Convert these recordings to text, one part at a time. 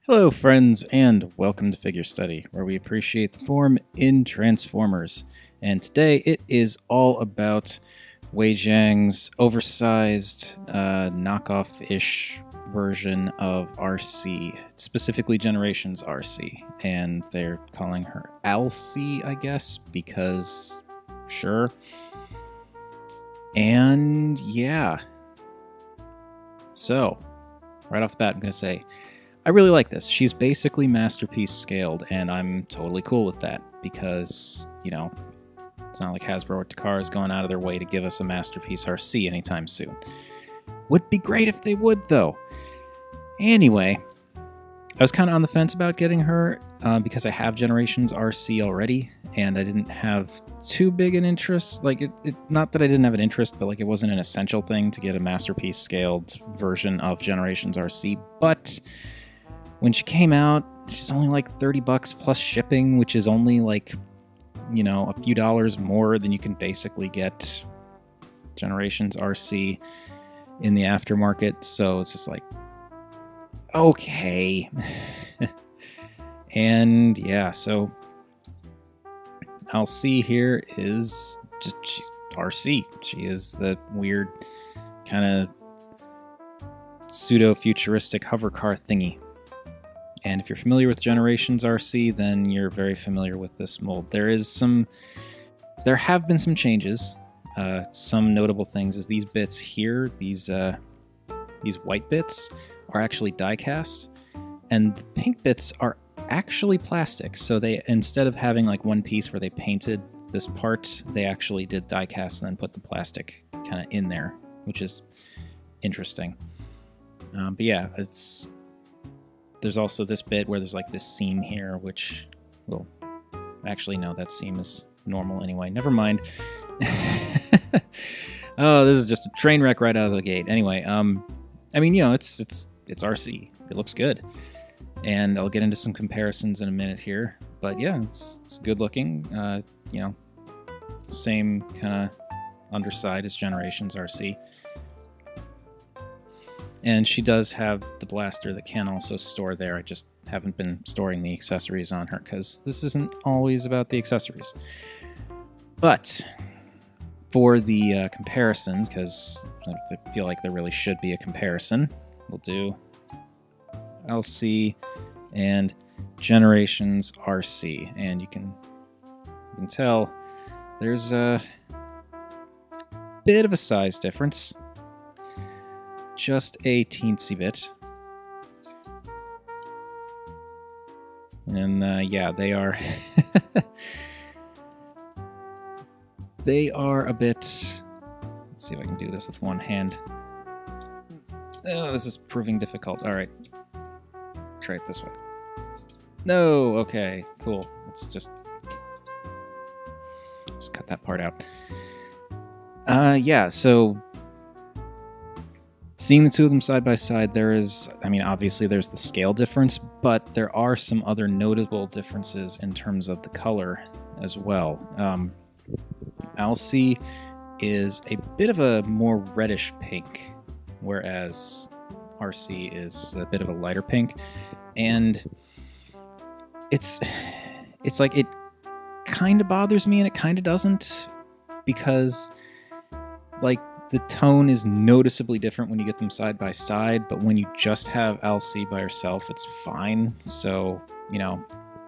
Hello, friends, and welcome to Figure Study, where we appreciate the form in Transformers. And today it is all about WeiJiang's oversized, knockoff-ish version of Arcee, specifically Generations Arcee. And they're calling her Alcee, I guess, because sure. And yeah. So, right off the bat, I'm going to say, I really like this. She's basically Masterpiece scaled, and I'm totally cool with that because, you know, it's not like Hasbro or Takara is going out of their way to give us a Masterpiece Arcee anytime soon. Would be great if they would, though. Anyway, I was kind of on the fence about getting her because I have Generations Arcee already, and I didn't have too big an interest. Like, not that I didn't have an interest, but like it wasn't an essential thing to get a Masterpiece scaled version of Generations Arcee, but when she came out, she's only like $30 plus shipping, which is only like, you know, a few dollars more than you can basically get Generations Arcee in the aftermarket. So it's just like, okay. And yeah, so Alcee here is just, she's Arcee. She is the weird kind of pseudo-futuristic hover car thingy. And if you're familiar with Generations Arcee, then you're very familiar with this mold. There have been some changes. Some notable things is these bits here, these white bits, are actually die cast, and the pink bits are actually plastic. So they, instead of having like one piece where they painted this part, they actually did die cast and then put the plastic kind of in there, which is interesting. But yeah, there's also this bit where there's like this seam here, which, well, actually no, that seam is normal anyway. Never mind. Oh, this is just a train wreck right out of the gate. Anyway, I mean, you know, it's Arcee. It looks good, and I'll get into some comparisons in a minute here. But yeah, it's good looking. You know, same kind of underside as Generations Arcee. And she does have the blaster that can also store there. I just haven't been storing the accessories on her because this isn't always about the accessories. But for the comparisons, because I feel like there really should be a comparison, we'll do Alcee and Generations Arcee. And you can tell there's a bit of a size difference. Just a teensy bit. And yeah, they are they are a bit. Let's see if I can do this with one hand. Oh, this is proving difficult. All right, try it this way. No, okay, cool. Let's just cut that part out. Yeah, so seeing the two of them side by side, there is, I mean, obviously there's the scale difference, but there are some other notable differences in terms of the color as well. Alcee is a bit of a more reddish pink, whereas Arcee is a bit of a lighter pink. And it's like, it kind of bothers me and it kind of doesn't, because like, the tone is noticeably different when you get them side by side, but when you just have Alcee by herself, it's fine. So, you know,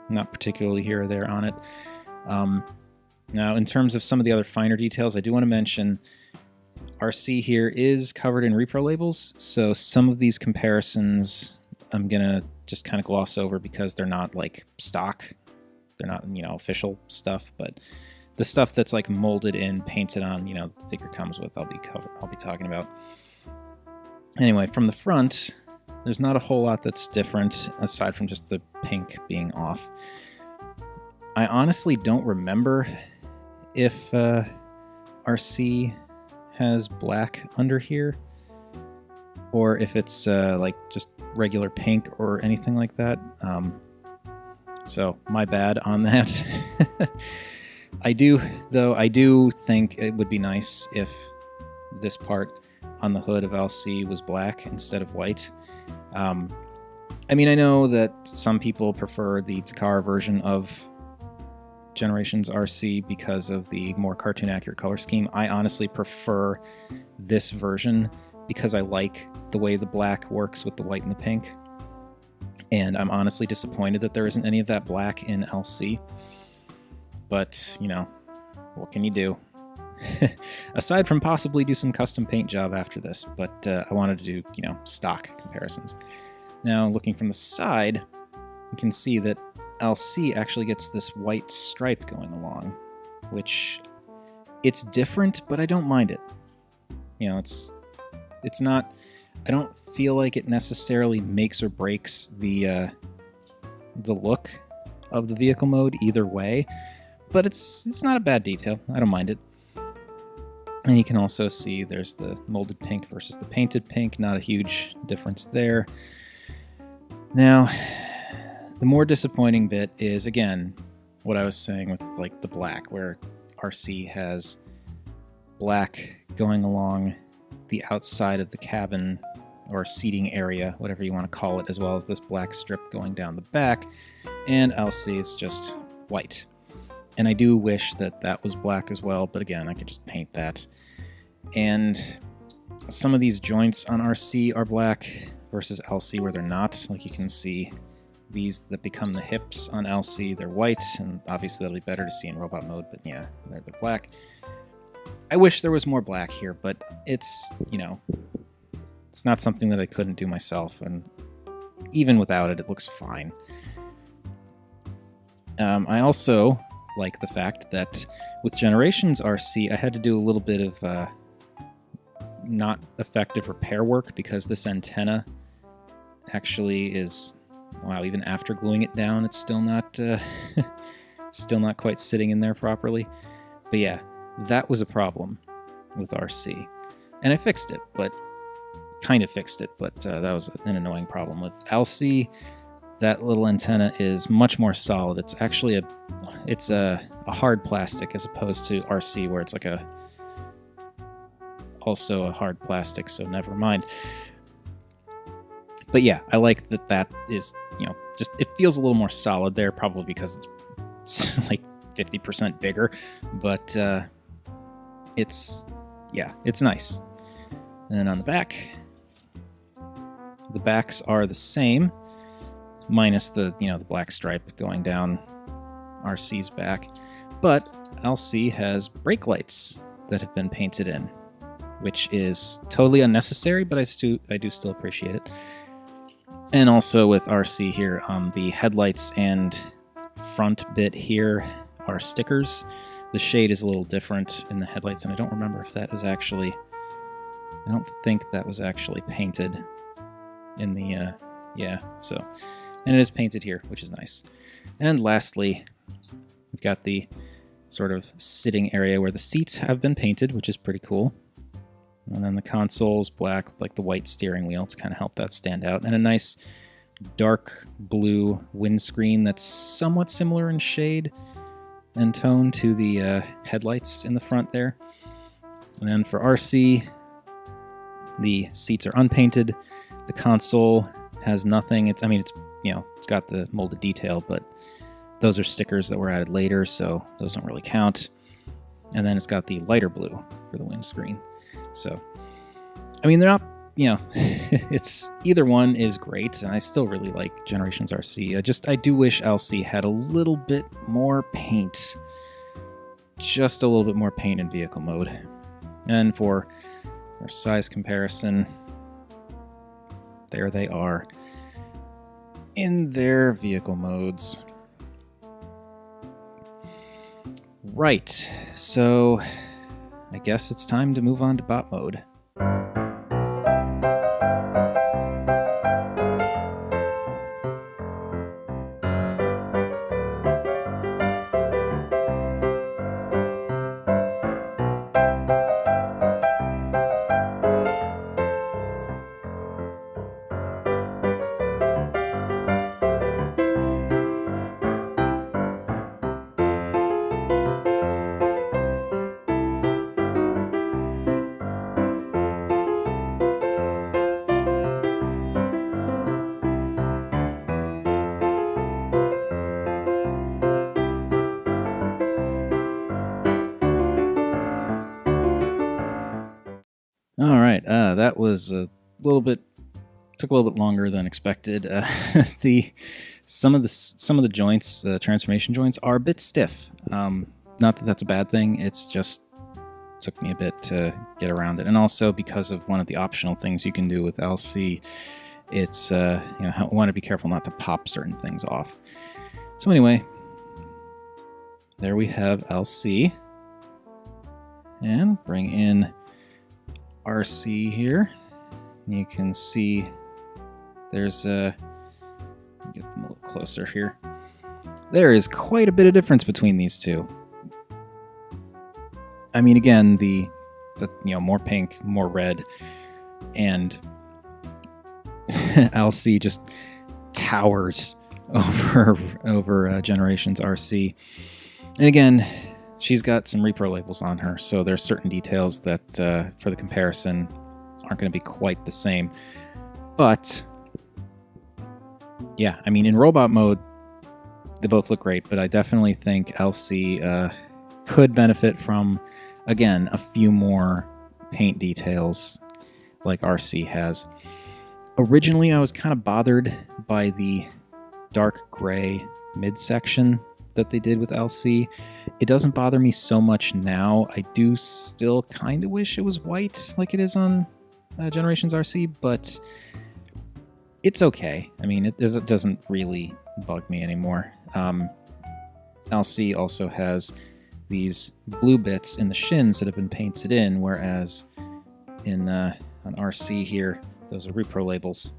not particularly here or there on it. Now, in terms of some of the other finer details, I do want to mention Arcee here is covered in repro labels, so some of these comparisons I'm going to just kind of gloss over because they're not like stock. They're not, you know, official stuff, but the stuff that's like molded in, painted on, you know, the figure comes with, I'll be talking about. Anyway, from the front, there's not a whole lot that's different aside from just the pink being off. I honestly don't remember if Arcee has black under here, or if it's like just regular pink or anything like that. So my bad on that. I do think it would be nice if this part on the hood of Alcee was black instead of white. I mean, I know that some people prefer the Takara version of Generations Arcee because of the more cartoon accurate color scheme. I honestly prefer this version because I like the way the black works with the white and the pink. And I'm honestly disappointed that there isn't any of that black in Alcee. But, you know, what can you do? Aside from possibly do some custom paint job after this, but I wanted to do, you know, stock comparisons. Now, looking from the side, you can see that Alcee actually gets this white stripe going along, which it's different, but I don't mind it. You know, it's not. I don't feel like it necessarily makes or breaks the look of the vehicle mode either way, but it's not a bad detail. I don't mind it. And you can also see there's the molded pink versus the painted pink. Not a huge difference there. Now, the more disappointing bit is, again, what I was saying with like the black, where Arcee has black going along the outside of the cabin or seating area, whatever you want to call it, as well as this black strip going down the back, and Alcee is just white. And I do wish that that was black as well, but again, I could just paint that. And some of these joints on Arcee are black versus Alcee where they're not. Like you can see these that become the hips on Alcee, they're white, and obviously that'll be better to see in robot mode, but yeah, they're black. I wish there was more black here, but it's, you know, it's not something that I couldn't do myself, and even without it, it looks fine. I also like the fact that with Generations Arcee, I had to do a little bit of not effective repair work because this antenna actually is, wow, even after gluing it down, it's still not still not quite sitting in there properly. But yeah, that was a problem with Arcee, and I fixed it, but kind of fixed it, but that was an annoying problem. With Alcee, that little antenna is much more solid. It's actually a hard plastic as opposed to Arcee, where it's like also a hard plastic, so never mind. But yeah, I like that is, you know, just, it feels a little more solid there, probably because it's like 50% bigger, but it's nice. And then on the back, the backs are the same, minus the, you know, the black stripe going down Arcee's back, but Alcee has brake lights that have been painted in, which is totally unnecessary, but I do still appreciate it. And also with Arcee here, the headlights and front bit here are stickers. The shade is a little different in the headlights, and I don't remember if that was actually, I don't think that was actually painted in the, yeah, so, and it is painted here, which is nice. And lastly, we've got the sort of sitting area where the seats have been painted, which is pretty cool. And then the console's black with like the white steering wheel to kind of help that stand out. And a nice dark blue windscreen that's somewhat similar in shade and tone to the headlights in the front there. And then for Arcee, the seats are unpainted. The console has nothing. It's, you know, it's got the molded detail, but those are stickers that were added later, so those don't really count. And then it's got the lighter blue for the windscreen. So, I mean, they're not, you know, it's, either one is great, and I still really like Generations Arcee. I do wish Alcee had a little bit more paint. Just a little bit more paint in vehicle mode. And for size comparison, there they are in their vehicle modes. Right, so I guess it's time to move on to bot mode. that was a little bit, took a little bit longer than expected. Some of the joints, the transformation joints, are a bit stiff. Not that that's a bad thing. It's just took me a bit to get around it, and also because of one of the optional things you can do with Alcee, it's I want to be careful not to pop certain things off. So anyway, there we have Alcee, and bring in Arcee here. You can see there's get them a little closer here. There is quite a bit of difference between these two. I mean, again, the more pink, more red, and Alcee just towers over Generations Arcee. And again, she's got some repro labels on her, so there's certain details that for the comparison aren't going to be quite the same. But yeah, I mean, in robot mode, they both look great, but I definitely think Alcee could benefit from, again, a few more paint details like Arcee has. Originally, I was kind of bothered by the dark gray midsection that they did with Alcee. It doesn't bother me so much now. I do still kind of wish it was white like it is on Generations Arcee, but it's okay. I mean, it doesn't really bug me anymore. Alcee also has these blue bits in the shins that have been painted in, whereas in on Arcee here, those are repro labels.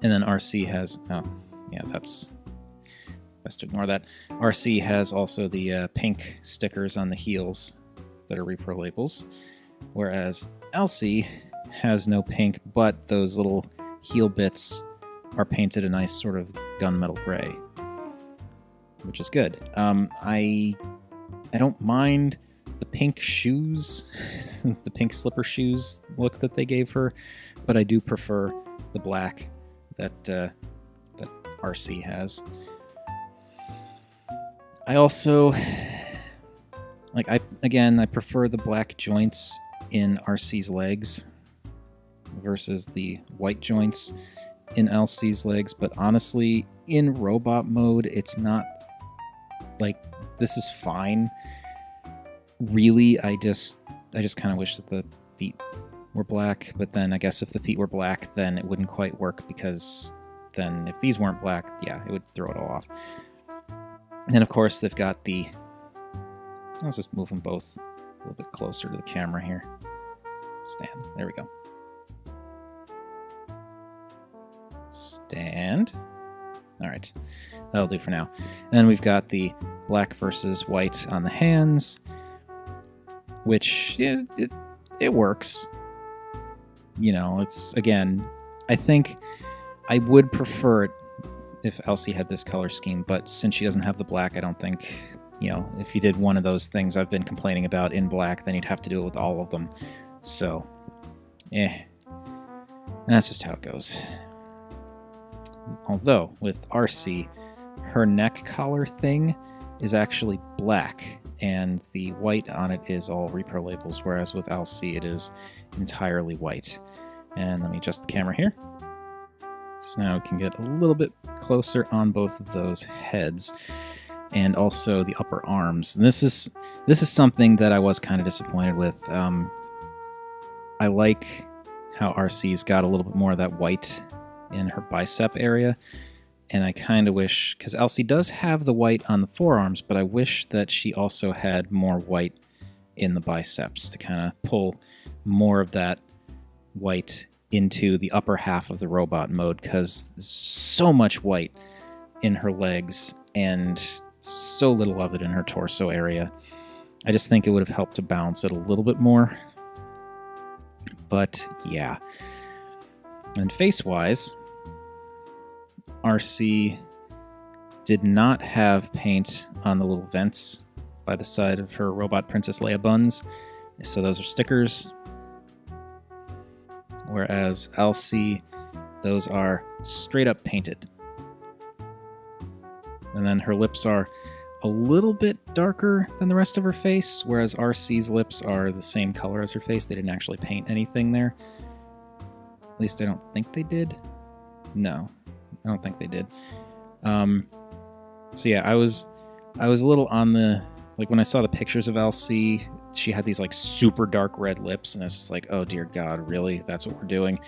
And then Arcee has, oh, yeah, that's best to ignore that. Arcee has also the pink stickers on the heels that are repro labels, whereas Alcee has no pink, but those little heel bits are painted a nice sort of gunmetal gray, which is good. I don't mind the pink shoes, the pink slipper shoes look that they gave her, but I do prefer the black that Arcee has. I also I prefer the black joints in Arcee's legs versus the white joints in Alcee's legs, but honestly, in robot mode, it's not like, this is fine. Really, I just kind of wish that the feet were black, but then I guess if the feet were black, then it wouldn't quite work, because then if these weren't black, yeah, it would throw it all off. And then, of course, they've got the... Let's just move them both a little bit closer to the camera here. Stand. There we go. Stand. All right. That'll do for now. And then we've got the black versus white on the hands, which it works. You know, it's, again, I think I would prefer it if Alcee had this color scheme, but since she doesn't have the black, I don't think, if you did one of those things I've been complaining about in black, then you'd have to do it with all of them. So, that's just how it goes. Although, with Arcee, her neck collar thing is actually black, and the white on it is all repro labels, whereas with Alcee it is entirely white. And let me adjust the camera here. So now we can get a little bit closer on both of those heads, and also the upper arms. And this is something that I was kind of disappointed with. I like how Arcee's got a little bit more of that white in her bicep area, and I kind of wish, because Alcee does have the white on the forearms, but I wish that she also had more white in the biceps to kind of pull more of that white into the upper half of the robot mode, because there's so much white in her legs and so little of it in her torso area. I just think it would have helped to balance it a little bit more. But yeah. And face-wise, Arcee did not have paint on the little vents by the side of her robot Princess Leia buns, so those are stickers. Whereas Alcee, those are straight up painted. And then her lips are a little bit darker than the rest of her face, whereas Arcee's lips are the same color as her face. They didn't actually paint anything there. At least I don't think they did. No, I don't think they did. So yeah, I was a little on the, like, when I saw the pictures of Alcee, she had these like super dark red lips, and I was just like, oh dear God, really? That's what we're doing?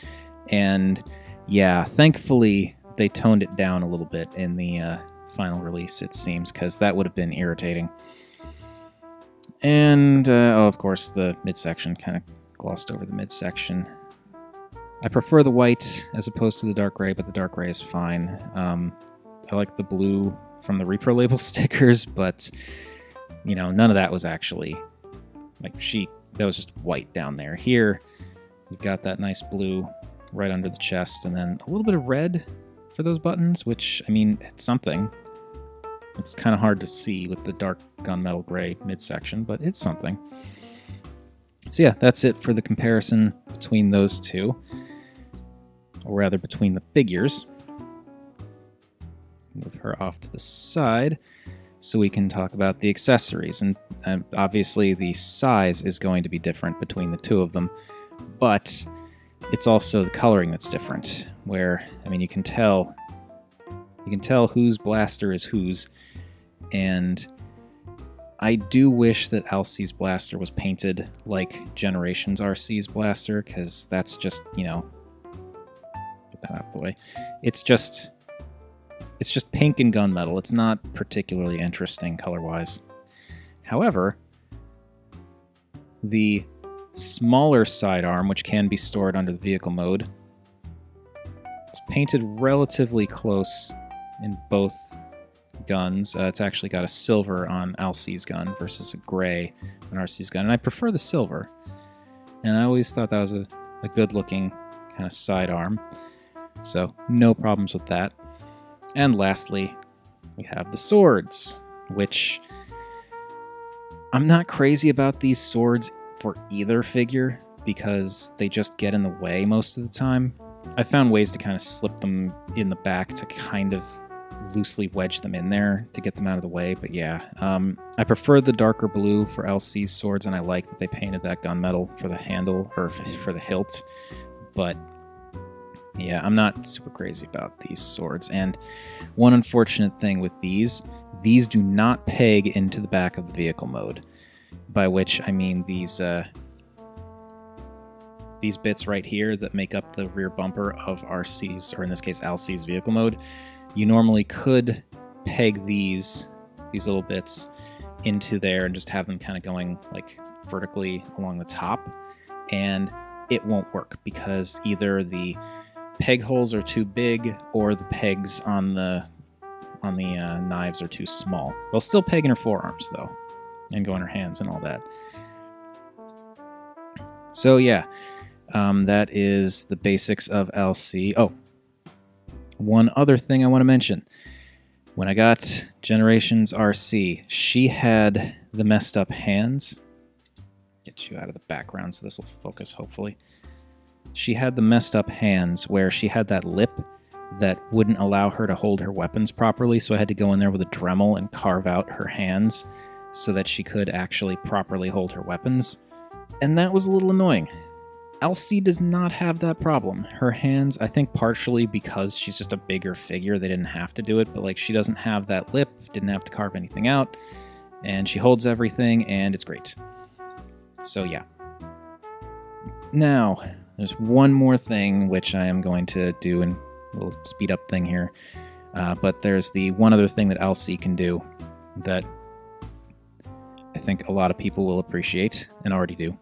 And yeah, thankfully they toned it down a little bit in the final release, it seems, because that would have been irritating. And oh, of course, the midsection, kind of glossed over the midsection. I prefer the white as opposed to the dark gray, but the dark gray is fine. I like the blue from the Repro label stickers, but you know, none of that was actually like that was just white down there. Here, you've got that nice blue right under the chest, and then a little bit of red for those buttons, which, I mean, it's something. It's kind of hard to see with the dark gunmetal gray midsection, but it's something. So yeah, that's it for the comparison between those two, or rather between the figures. Move her off to the side so we can talk about the accessories. And obviously the size is going to be different between the two of them, but it's also the coloring that's different, where, I mean, you can tell whose blaster is whose. And I do wish that Alcee's blaster was painted like Generations Arcee's blaster, because that's just, you know, get that out of the way. It's just pink and gunmetal. It's not particularly interesting color-wise. However, the smaller sidearm, which can be stored under the vehicle mode, it's painted relatively close in both guns. It's actually got a silver on Alcee's gun versus a gray on Arcee's gun, and I prefer the silver. And I always thought that was a good-looking kind of sidearm, so no problems with that. And lastly, we have the swords, which I'm not crazy about these swords for either figure because they just get in the way most of the time. I found ways to kind of slip them in the back to kind of loosely wedge them in there to get them out of the way, but yeah. I prefer the darker blue for Alcee's swords, and I like that they painted that gunmetal for the handle, or for the hilt, but yeah, I'm not super crazy about these swords. And one unfortunate thing with these do not peg into the back of the vehicle mode, by which I mean these bits right here that make up the rear bumper of Arcee's, or in this case Alcee's vehicle mode. You normally could peg these little bits into there and just have them kind of going like vertically along the top, and it won't work because either the peg holes are too big or the pegs on the knives are too small. They'll still peg in her forearms though, and go in her hands and all that. So yeah, that is the basics of Alcee. Oh, one other thing I want to mention. When I got Generations Arcee, she had the messed up hands. Get you out of the background so this will focus, hopefully. She had the messed up hands where she had that lip that wouldn't allow her to hold her weapons properly, so I had to go in there with a Dremel and carve out her hands so that she could actually properly hold her weapons. And that was a little annoying. Alcee does not have that problem. Her hands, I think partially because she's just a bigger figure, they didn't have to do it, but like she doesn't have that lip, didn't have to carve anything out, and she holds everything, and it's great. So yeah. Now, there's one more thing which I am going to do in a little speed up thing here, but there's the one other thing that Alcee can do that I think a lot of people will appreciate and already do.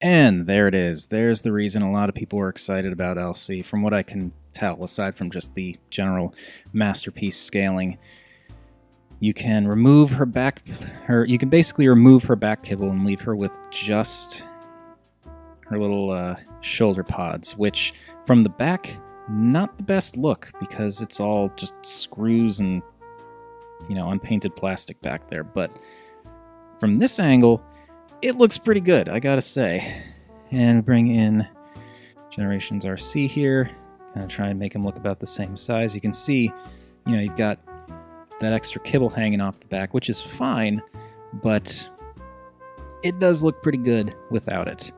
And there it is. There's the reason a lot of people were excited about Alcee, from what I can tell, aside from just the general masterpiece scaling. You can remove her back, you can basically remove her back kibble and leave her with just her little shoulder pods, which from the back not the best look because it's all just screws and, unpainted plastic back there. But from this angle, it looks pretty good, I gotta say. And bring in Generations Arcee here. Kind of try and make them look about the same size. You can see, you've got that extra kibble hanging off the back, which is fine, but it does look pretty good without it.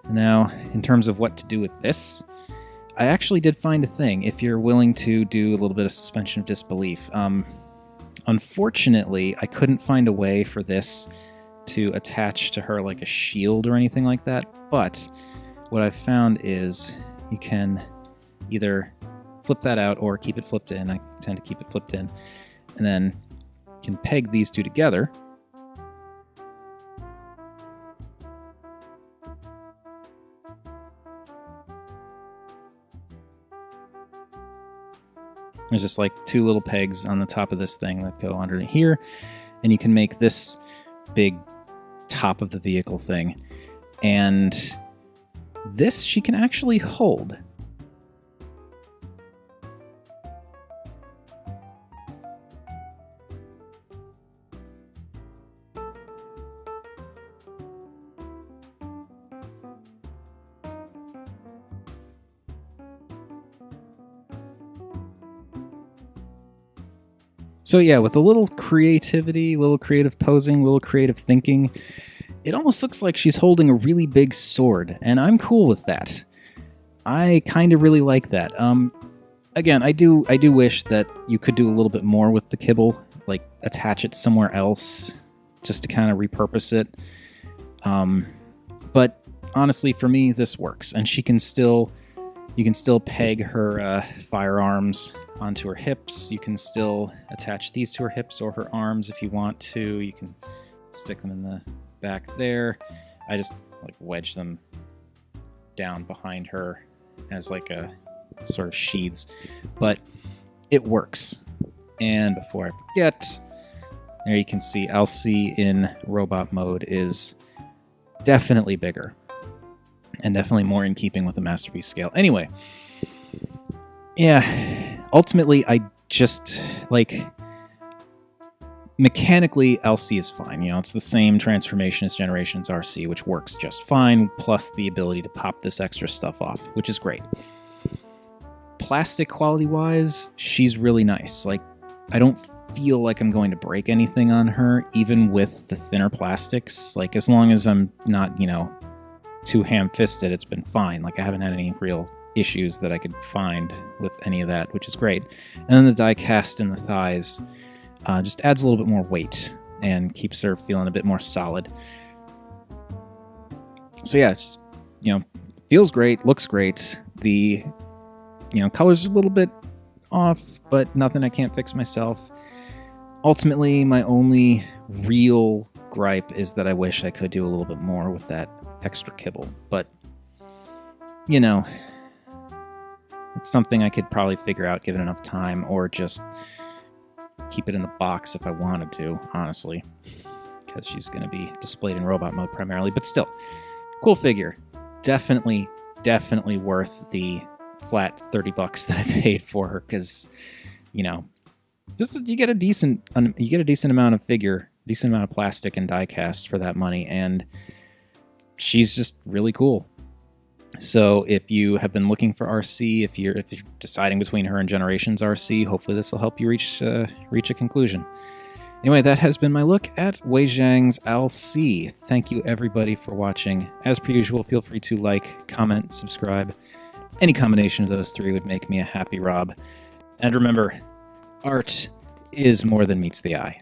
Now, in terms of what to do with this, I actually did find a thing if you're willing to do a little bit of suspension of disbelief. Unfortunately, I couldn't find a way for this to attach to her like a shield or anything like that, but what I've found is you can either flip that out or keep it flipped in. I tend to keep it flipped in, and then you can peg these two together. There's just like two little pegs on the top of this thing that go under here, and you can make this big top of the vehicle thing. And this she can actually hold. So yeah, with a little creativity, little creative posing, little creative thinking, it almost looks like she's holding a really big sword, and I'm cool with that. I kind of really like that. Again, I do wish that you could do a little bit more with the kibble, like attach it somewhere else, just to kind of repurpose it. But honestly, for me, this works, and you can still peg her firearms onto her hips. You can still attach these to her hips or her arms if you want to. You can stick them in the back there. I just like wedge them down behind her as like a sort of sheaths, but it works. And before I forget, there you can see Alcee in robot mode is definitely bigger and definitely more in keeping with the Masterpiece scale. Anyway, yeah, ultimately I just like mechanically Alcee is fine. It's the same transformation as Generations Arcee, which works just fine, plus the ability to pop this extra stuff off, which is great. Plastic quality wise, she's really nice. Like, I don't feel like I'm going to break anything on her, even with the thinner plastics. Like, as long as I'm not, too ham-fisted, it's been fine. Like, I haven't had any real issues that I could find with any of that, which is great. And then the die cast in the thighs just adds a little bit more weight and keeps her feeling a bit more solid. So yeah, it's just, feels great, looks great. The, colors are a little bit off, but nothing I can't fix myself. Ultimately, my only real gripe is that I wish I could do a little bit more with that extra kibble. But, it's something I could probably figure out given enough time, or just keep it in the box if I wanted to, honestly, because she's going to be displayed in robot mode primarily. But still, cool figure. Definitely worth the flat $30 that I paid for her, because you get a decent amount of figure, decent amount of plastic and die cast for that money, and she's just really cool. So if you have been looking for Arcee, if you're deciding between her and Generations Arcee, hopefully this will help you reach a conclusion. Anyway, that has been my look at WeiJiang's Alcee. Thank you everybody for watching. As per usual, feel free to like, comment, subscribe. Any combination of those three would make me a happy Rob. And remember, art is more than meets the eye.